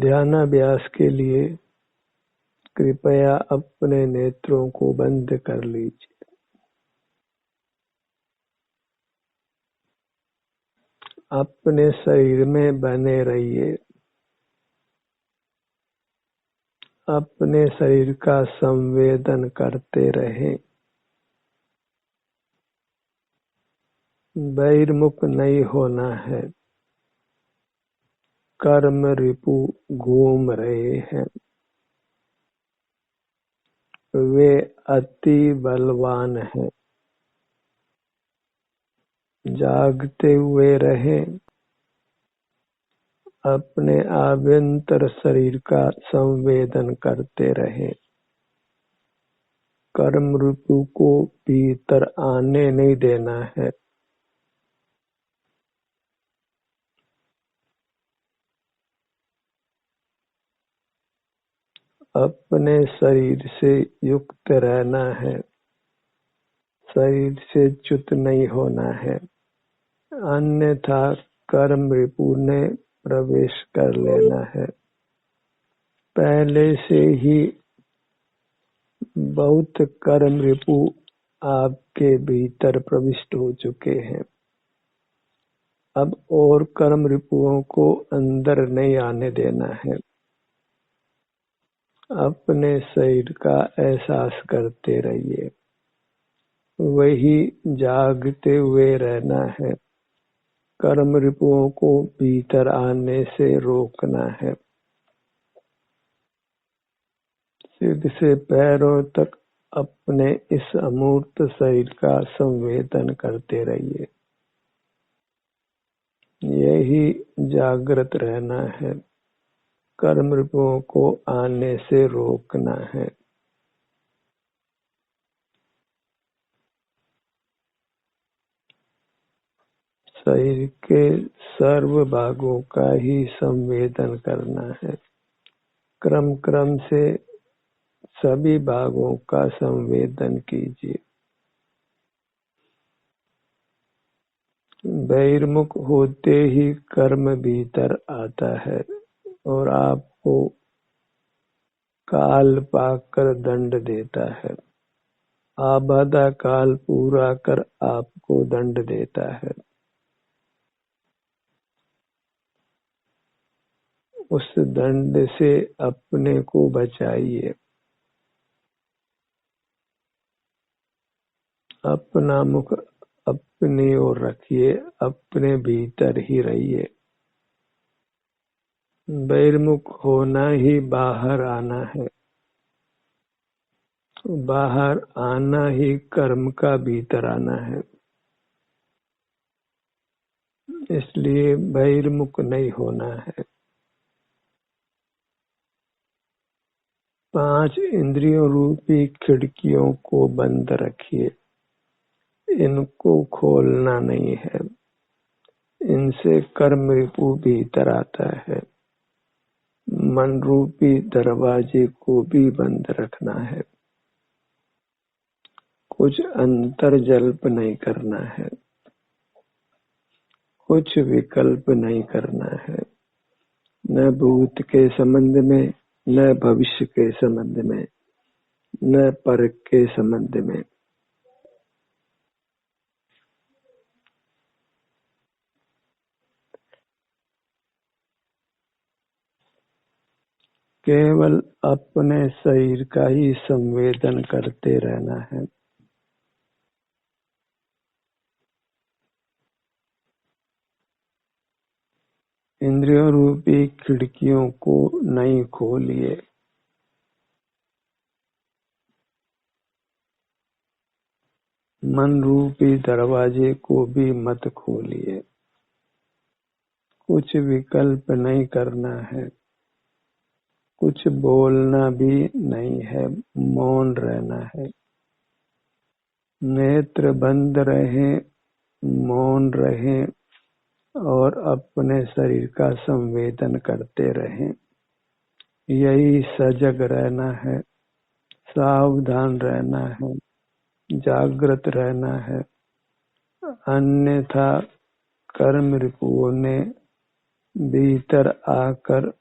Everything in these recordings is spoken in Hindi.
ध्यानाभ्यास के लिए कृपया अपने नेत्रों को बंद कर लीजिए। अपने शरीर में बने रहिए। अपने शरीर का संवेदन करते रहें। बहिर्मुख नहीं होना है। कर्म रिपु घूम रहे हैं। वे अति बलवान हैं। जागते हुए रहें। अपने आभ्यंतर शरीर का संवेदन करते रहें। कर्म रिपु को भीतर आने नहीं देना है। अपने शरीर से युक्त रहना है। शरीर से च्युत नहीं होना है, अन्यथा कर्म रिपु ने प्रवेश कर लेना है। पहले से ही बहुत कर्म रिपु आपके भीतर प्रविष्ट हो चुके हैं। अब और कर्म रिपुओं को अंदर नहीं आने देना है। अपने शरीर का एहसास करते रहिए। वही जागते हुए रहना है। कर्म रिपुओं को भीतर आने से रोकना है। सिर से पैरों तक अपने इस अमूर्त शरीर का संवेदन करते रहिए। यही जागृत रहना है। कर्म रिपुओं को आने से रोकना है। शरीर के सर्व भागों का ही संवेदन करना है। क्रम क्रम से सभी भागों का संवेदन कीजिए। बहिर्मुख होते ही कर्म भीतर आता है और आपको काल पाकर दंड देता है। आबादा काल पूरा कर आपको दंड देता है। उस दंड से अपने को बचाइए। अपना मुख अपनी ओर रखिए। अपने भीतर ही रहिए। बहिर्मुख होना ही बाहर आना है। बाहर आना ही कर्म का भीतर आना है। इसलिए बहिर्मुख नहीं होना है। 5 इंद्रियों रूपी खिड़कियों को बंद रखिए। इनको खोलना नहीं है। इनसे कर्म रिपु भीतर आता है। मन रूपी दरवाजे को भी बंद रखना है। कुछ अंतर जल्प नहीं करना है। कुछ विकल्प नहीं करना है। न भूत के संबंध में, न भविष्य के संबंध में, न पर के संबंध में। केवल अपने शरीर का ही संवेदन करते रहना है। इंद्रियों रूपी खिड़कियों को नहीं खोलिए। मन रूपी दरवाजे को भी मत खोलिए। कुछ विकल्प नहीं करना है। कुछ बोलना भी नहीं है। मौन रहना है। नेत्र बंद रहें, मौन रहें और अपने शरीर का संवेदन करते रहें। यही सजग रहना है। सावधान रहना है। जागृत रहना है। अन्यथा कर्म रिपुओं ने भीतर आकर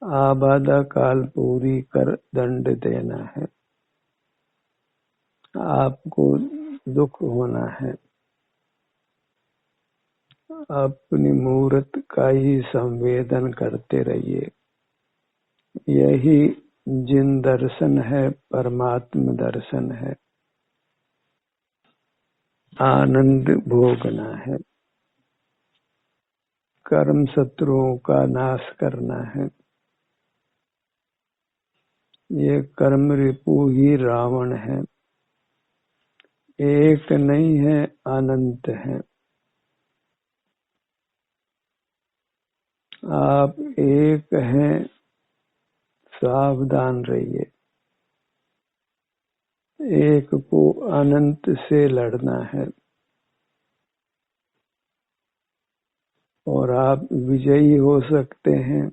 आबादा काल पूरी कर दंड देना है। आपको दुख होना है, अपनी मूर्त का ही संवेदन करते रहिए। यही जिन दर्शन है, परमात्म दर्शन है। आनंद भोगना है, कर्म शत्रुओं का नाश करना है। ये कर्म रिपु ही रावण है, एक नहीं है, अनंत है। आप एक हैं, सावधान रहिए। एक को अनंत से लड़ना है और आप विजयी हो सकते हैं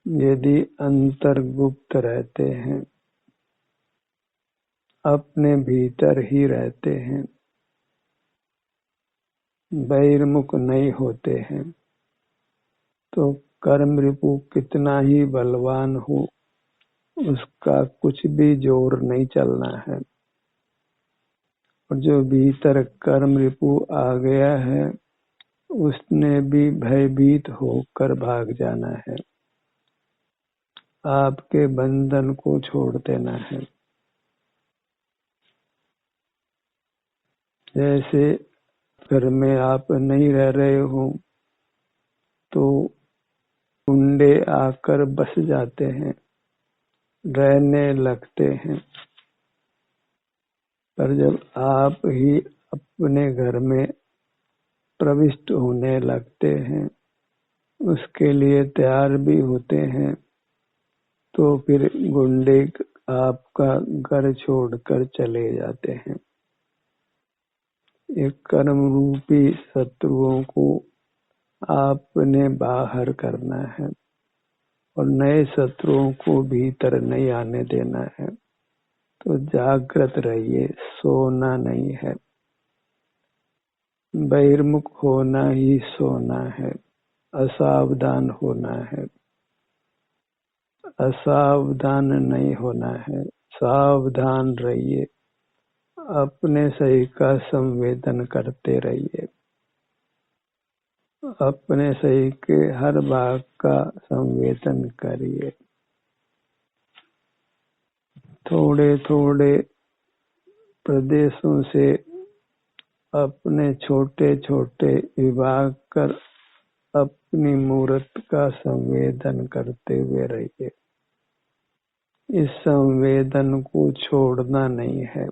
यदि अंतर गुप्त रहते हैं, अपने भीतर ही रहते हैं, बहिर्मुख नहीं होते हैं। तो कर्म रिपु कितना ही बलवान हो, उसका कुछ भी जोर नहीं चलना है। और जो भीतर कर्म रिपु आ गया है, उसने भी भयभीत होकर भाग जाना है। आपके बंधन को छोड़ देना है। जैसे घर में आप नहीं रह रहे हो तो गुंडे आकर बस जाते हैं, रहने लगते हैं। पर जब आप ही अपने घर में प्रविष्ट होने लगते हैं, उसके लिए तैयार भी होते हैं, तो फिर गुंडे आपका घर छोड़कर चले जाते हैं। एक कर्म रूपी शत्रुओं को आपने बाहर करना है और नए शत्रुओं को भीतर नहीं आने देना है। तो जागृत रहिए, सोना नहीं है। बहिर्मुख होना ही सोना है, असावधान होना है। असावधान नहीं होना है, सावधान रहिए। अपने सही का संवेदन करते रहिए। अपने सही के हर भाग का संवेदन करिए। थोड़े थोड़े प्रदेशों से अपने छोटे छोटे विभाग कर अपनी मूर्त का संवेदन करते हुए रहिए। इस संवेदन को छोड़ना नहीं है,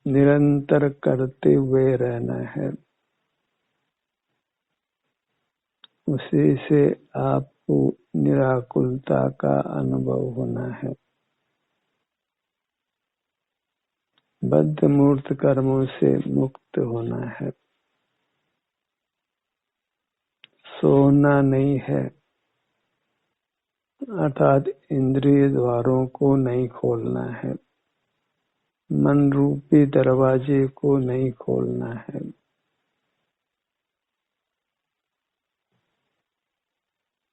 निरंतर करते हुए रहना है। उसी से आपको निराकुलता का अनुभव होना है। बद्ध मूर्त कर्मों से मुक्त होना है। सोना नहीं है, अर्थात इंद्रिय द्वारों को नहीं खोलना है, मन रूपी दरवाजे को नहीं खोलना है।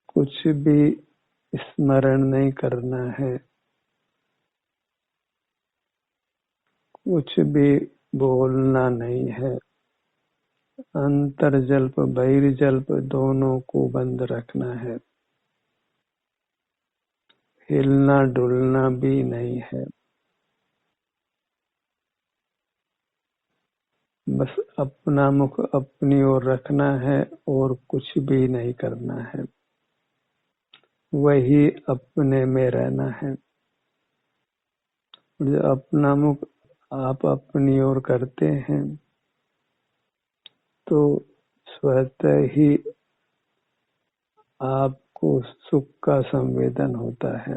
कुछ भी स्मरण नहीं करना है, कुछ भी बोलना नहीं है। अंतर्जल्प बहिर्जल्प दोनों को बंद रखना है। हिलना डुलना भी नहीं है। बस अपना मुख अपनी ओर रखना है और कुछ भी नहीं करना है। वही अपने में रहना है। जो अपना मुख आप अपनी ओर करते हैं तो स्वतः ही आपको सुख का संवेदन होता है।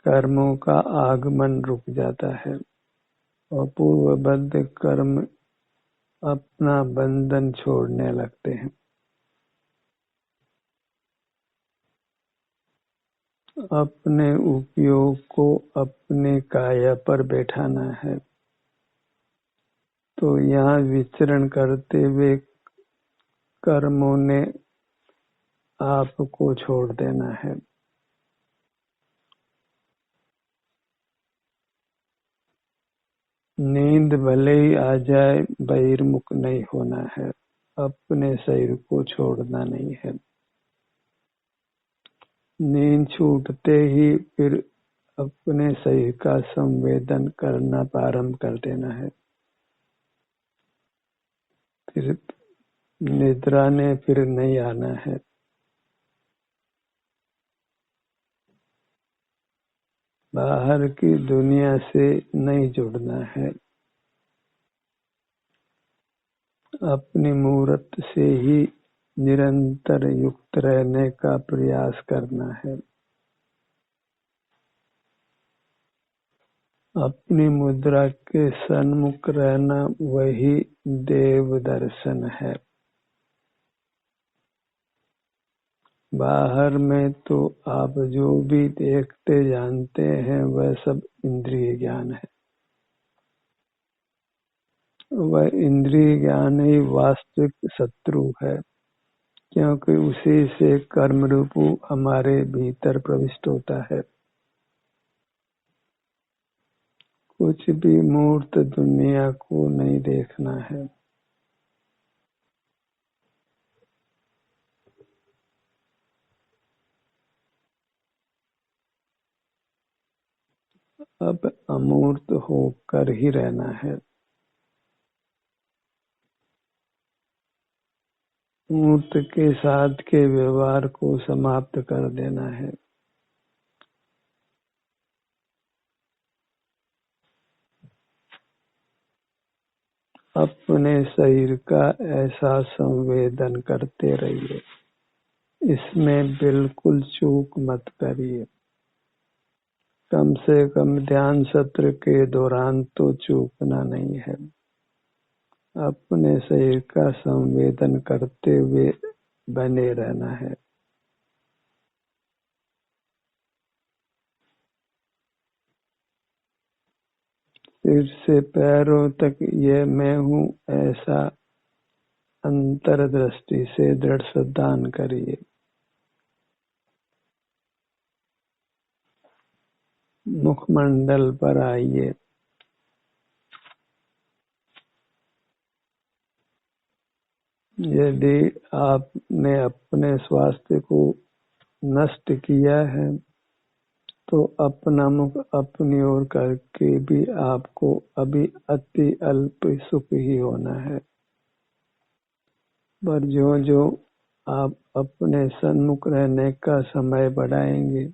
कर्मों का आगमन रुक जाता है और पूर्वबद्ध कर्म अपना बंधन छोड़ने लगते हैं। अपने उपयोग को अपने काया पर बैठाना है। तो यहाँ विचरण करते हुए कर्मों ने आपको छोड़ देना है। नींद भले ही आ जाए, बहिर्मुख नहीं होना है, अपने शरीर को छोड़ना नहीं है। नींद छूटते ही फिर अपने शरीर का संवेदन करना प्रारंभ कर देना है। फिर निद्रा ने फिर नहीं आना है। बाहर की दुनिया से नहीं जुड़ना है, अपनी मूर्त से ही निरंतर युक्त रहने का प्रयास करना है। अपनी मुद्रा के सन्मुख रहना वही देव दर्शन है। बाहर में तो आप जो भी देखते जानते हैं वह सब इंद्रिय ज्ञान है। वह इंद्रिय ज्ञान ही वास्तविक शत्रु है, क्योंकि उसी से कर्म रूपु हमारे भीतर प्रविष्ट होता है। कुछ भी मूर्त दुनिया को नहीं देखना है। अब अमूर्त होकर ही रहना है। मूर्त के साथ के व्यवहार को समाप्त कर देना है। अपने शरीर का ऐसा संवेदन करते रहिए, इसमें बिल्कुल चूक मत करिए। कम से कम ध्यान सत्र के दौरान तो चूकना नहीं है। अपने शरीर का संवेदन करते हुए बने रहना है। सिर से पैरों तक ये मैं हूँ, ऐसा अंतर्दृष्टि से दृढ़ श्रद्धान करिए। मुखमंडल पर आइए। यदि आपने अपने स्वास्थ्य को नष्ट किया है तो अपना मुख अपनी ओर करके भी आपको अभी अति अल्प सुख ही होना है। पर जो जो आप अपने सन्मुख रहने का समय बढ़ाएंगे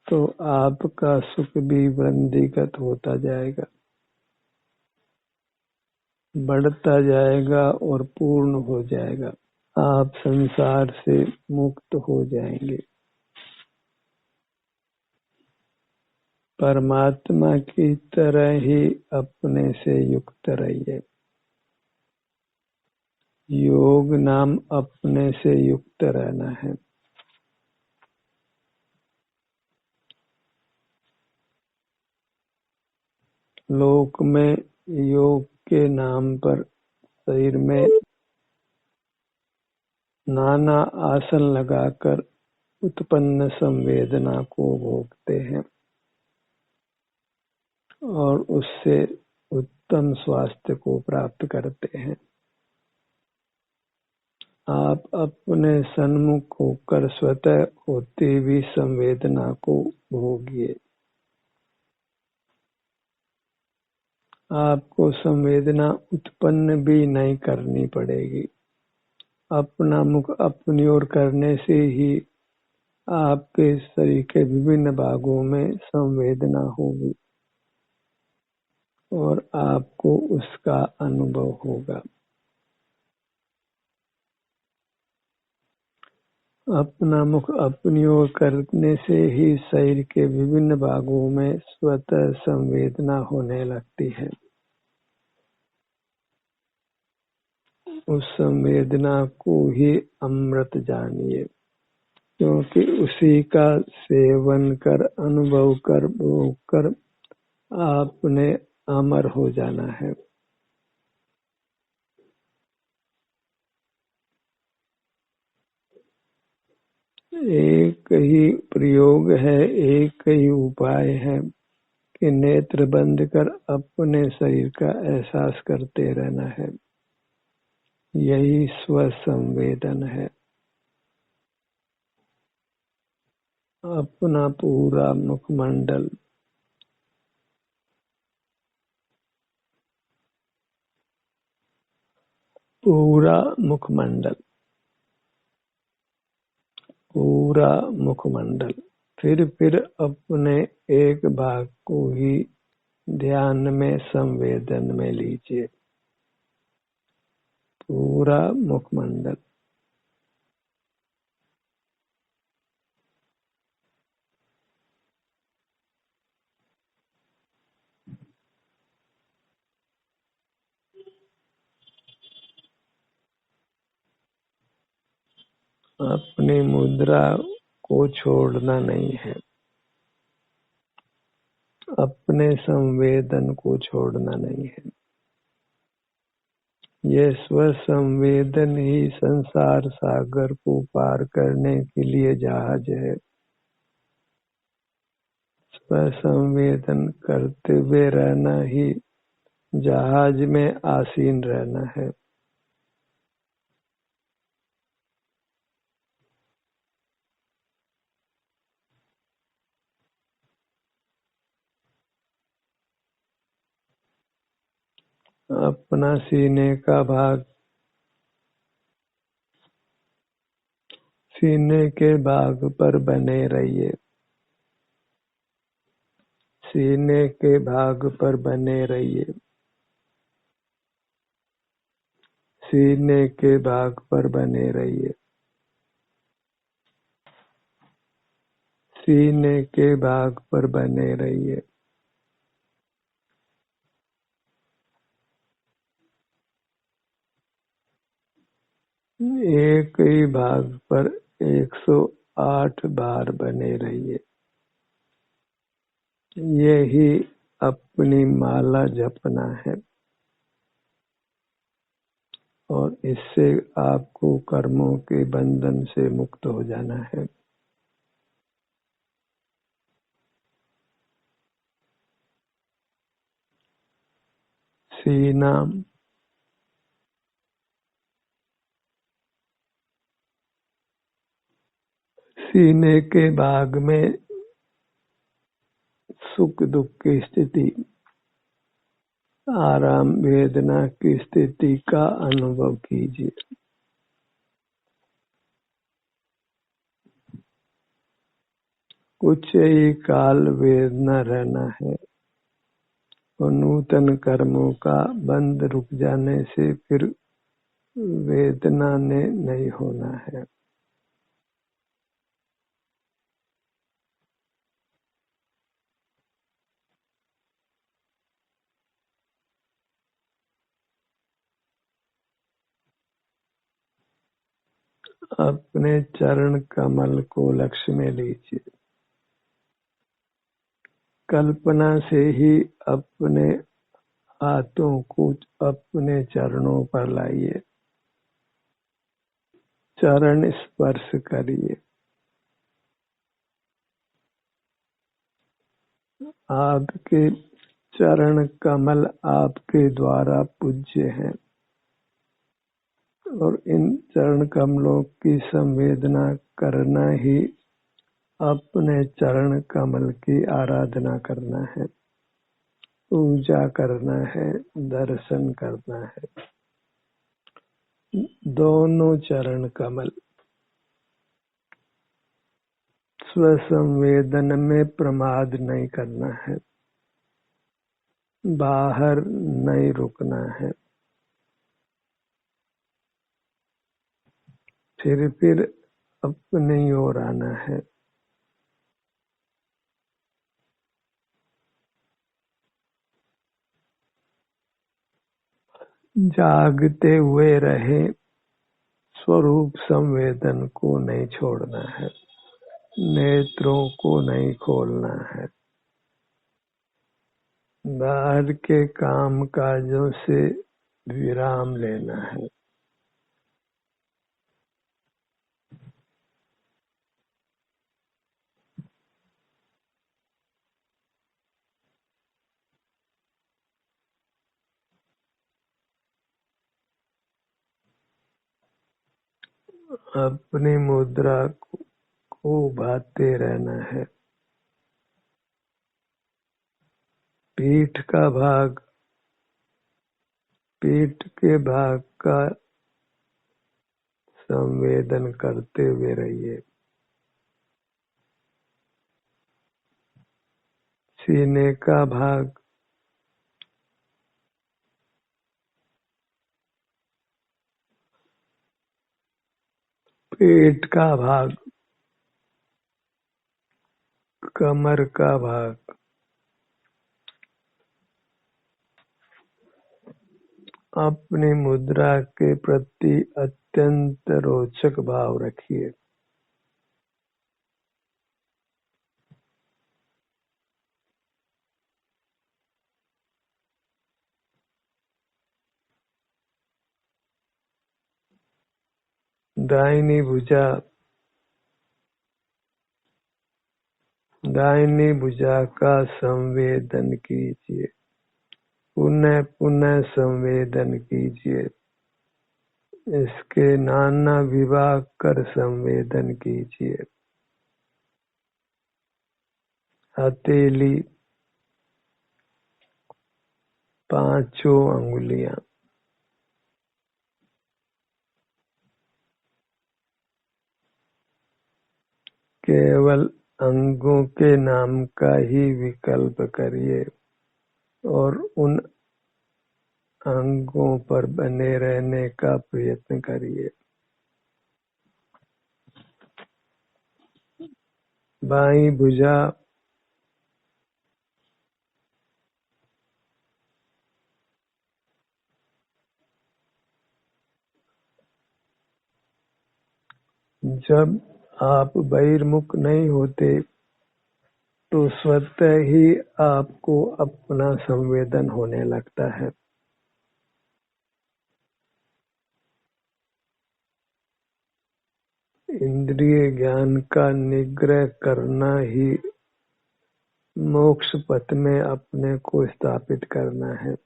तो आपका सुख भी वृद्धिगत होता जाएगा, बढ़ता जाएगा और पूर्ण हो जाएगा। आप संसार से मुक्त हो जाएंगे। परमात्मा की तरह ही अपने से युक्त रहिए। योग नाम अपने से युक्त रहना है। लोक में योग के नाम पर शरीर में नाना आसन लगाकर उत्पन्न संवेदना को भोगते हैं और उससे उत्तम स्वास्थ्य को प्राप्त करते हैं। आप अपने सन्मुख होकर स्वतः होती हुई संवेदना को भोगिए। आपको संवेदना उत्पन्न भी नहीं करनी पड़ेगी। अपना मुख अपनी ओर करने से ही आपके शरीर के विभिन्न भागों में संवेदना होगी और आपको उसका अनुभव होगा। अपना मुख अपनी ओर करने से ही शरीर के विभिन्न भागों में स्वतः संवेदना होने लगती है। उस संवेदना को ही अमृत जानिए, क्योंकि उसी का सेवन कर, अनुभव कर, भोग कर आपने अमर हो जाना है। एक ही प्रयोग है, एक ही उपाय है कि नेत्र बंद कर अपने शरीर का एहसास करते रहना है। यही स्व संवेदन है। अपना पूरा मुखमंडल पूरा मुखमंडल पूरा मुखमंडल फिर अपने एक भाग को ही ध्यान में संवेदन में लीजिए। पूरा मुखमंडल अपनी मुद्रा को छोड़ना नहीं है, अपने संवेदन को छोड़ना नहीं है। ये स्व संवेदन ही संसार सागर को पार करने के लिए जहाज है। स्व संवेदन करते हुए रहना ही जहाज में आसीन रहना है। अपना सीने का भाग सीने के भाग पर बने रहिए। सीने के भाग पर बने रहिए। सीने के भाग पर बने रहिए। सीने के भाग पर बने रहिए। एक ही भाग पर 108 बार बने रहिए। यही अपनी माला जपना है और इससे आपको कर्मों के बंधन से मुक्त हो जाना है। सीना सीने के भाग में सुख दुख की स्थिति, आराम वेदना की स्थिति का अनुभव कीजिए। कुछ ही काल वेदना रहना है और नूतन कर्मों का बंध रुक जाने से फिर वेदना ने नहीं होना है। अपने चरण कमल को लक्ष्य में लीजिए। कल्पना से ही अपने हाथों को अपने चरणों पर लाइए। चरण स्पर्श करिए। आपके चरण कमल आपके द्वारा पूज्य हैं और इन चरण कमलों की संवेदना करना ही अपने चरण कमल की आराधना करना है, पूजा करना है, दर्शन करना है। दोनों चरण कमल स्व संवेदन में प्रमाद नहीं करना है, बाहर नहीं रुकना है। फिर अपनी ओर आना है। जागते हुए रहे, स्वरूप संवेदन को नहीं छोड़ना है, नेत्रों को नहीं खोलना है। बाहर के काम काजों से विराम लेना है। अपनी मुद्रा को भाते रहना है। पीठ का भाग, पीठ के भाग का संवेदन करते हुए रहिए। सीने का भाग, पेट का भाग, कमर का भाग, अपनी मुद्रा के प्रति अत्यंत रोचक भाव रखिए। दाहिनी भुजा, दाहिनी भुजा का संवेदन कीजिए। पुनः पुनः संवेदन कीजिए। इसके नाना विभाग कर संवेदन कीजिए। हथेली, पांचों अंगुलियां, केवल अंगों के नाम का ही विकल्प करिए और उन अंगों पर बने रहने का प्रयत्न करिए। बाईं भुजा, जब आप बहिर्मुख नहीं होते तो स्वतः ही आपको अपना संवेदन होने लगता है। इंद्रिय ज्ञान का निग्रह करना ही मोक्ष पथ में अपने को स्थापित करना है।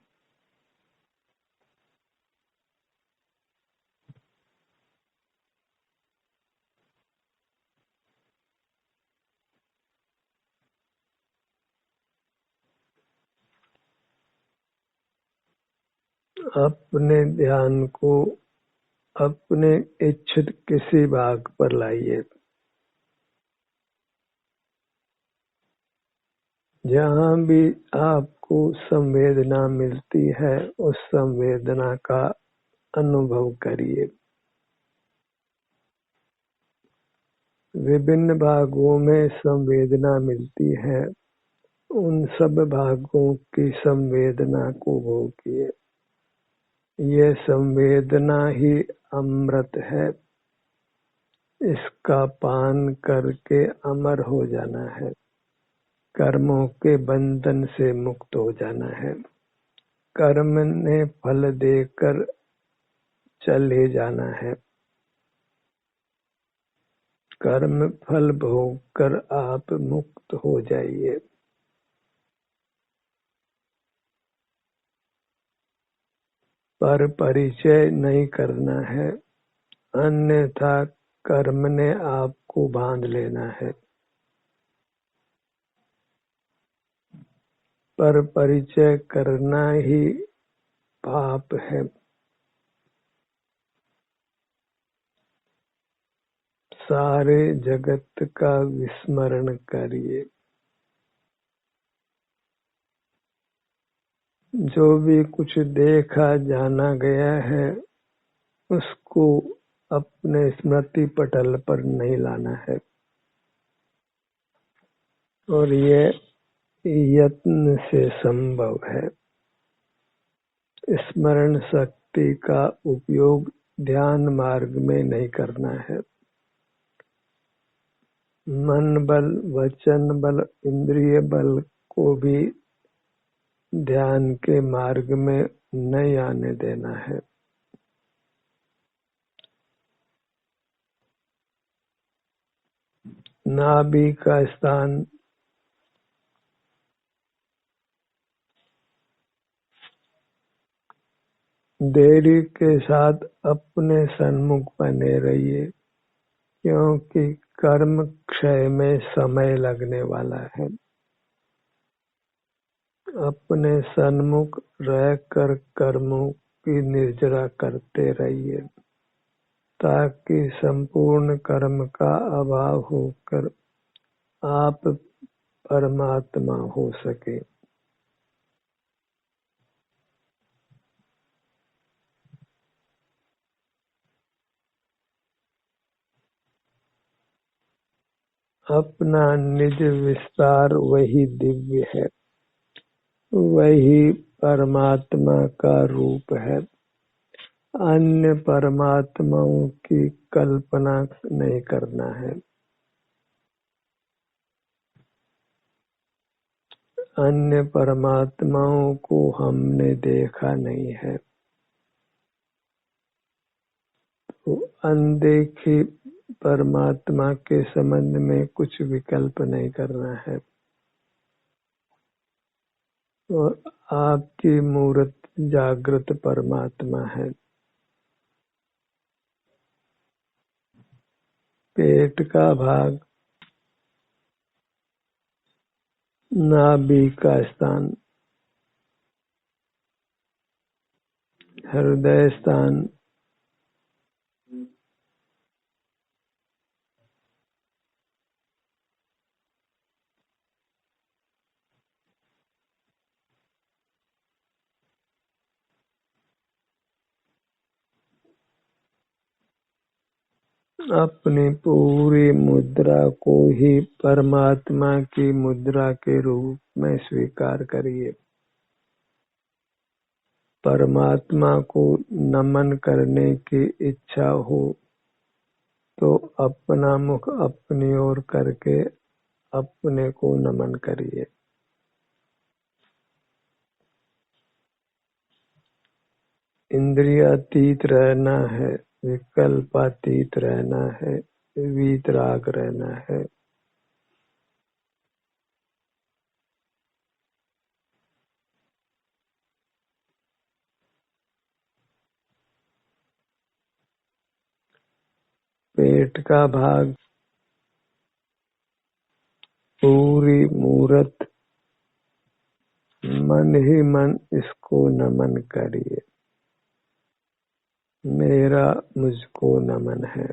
अपने ध्यान को अपने इच्छित किसी भाग पर लाइए। जहाँ भी आपको संवेदना मिलती है उस संवेदना का अनुभव करिए। विभिन्न भागों में संवेदना मिलती है, उन सब भागों की संवेदना को भोगिए। ये संवेदना ही अमृत है, इसका पान करके अमर हो जाना है, कर्मों के बंधन से मुक्त हो जाना है, कर्म ने फल देकर चले जाना है, कर्म फल भोग कर आप मुक्त हो जाइए। पर परिचय नहीं करना है, अन्यथा कर्म ने आपको बांध लेना है। पर परिचय करना ही पाप है। सारे जगत का विस्मरण करिए। जो भी कुछ देखा जाना गया है उसको अपने स्मृति पटल पर नहीं लाना है, और ये यत्न से संभव है। स्मरण शक्ति का उपयोग ध्यान मार्ग में नहीं करना है। मन बल, वचन बल, इंद्रिय बल को भी ध्यान के मार्ग में नहीं आने देना है। नाभि का स्थान देरी के साथ अपने सन्मुख बने रहिए, क्योंकि कर्म क्षय में समय लगने वाला है। अपने सन्मुख रहकर कर्मों की निर्जरा करते रहिए, ताकि संपूर्ण कर्म का अभाव होकर आप परमात्मा हो सके। अपना निज विस्तार वही दिव्य है, वही परमात्मा का रूप है। अन्य परमात्माओं की कल्पना नहीं करना है। अन्य परमात्माओं को हमने देखा नहीं है, तो अनदेखी परमात्मा के संबंध में कुछ विकल्प नहीं करना है। और आपकी मूर्त जागृत परमात्मा है। पेट का भाग, नाभि का स्थान, हृदय स्थान, अपनी पूरी मुद्रा को ही परमात्मा की मुद्रा के रूप में स्वीकार करिए। परमात्मा को नमन करने की इच्छा हो तो अपना मुख अपनी ओर करके अपने को नमन करिए। इंद्रियातीत रहना है, विकल्पातीत रहना है, वीतराग रहना है। पेट का भाग, पूरी मूरत, मन ही मन इसको नमन करिए। मेरा मुझको नमन है।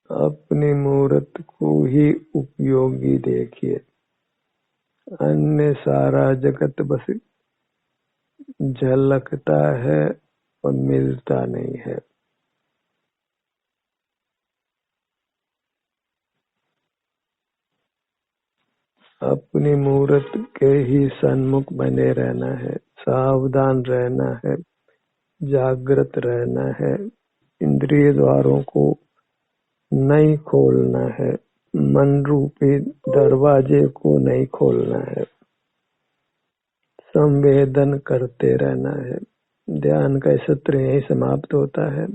अपनी मूरत को ही उपयोगी देखिए। अन्य सारा जगत बस झलकता है और मिलता नहीं है। अपनी मूरत के ही सन्मुख बने रहना है, सावधान रहना है, जागृत रहना है। इंद्रिय द्वारों को नहीं खोलना है, मन रूपी दरवाजे को नहीं खोलना है। संवेदन करते रहना है। ध्यान का सत्र यही समाप्त होता है।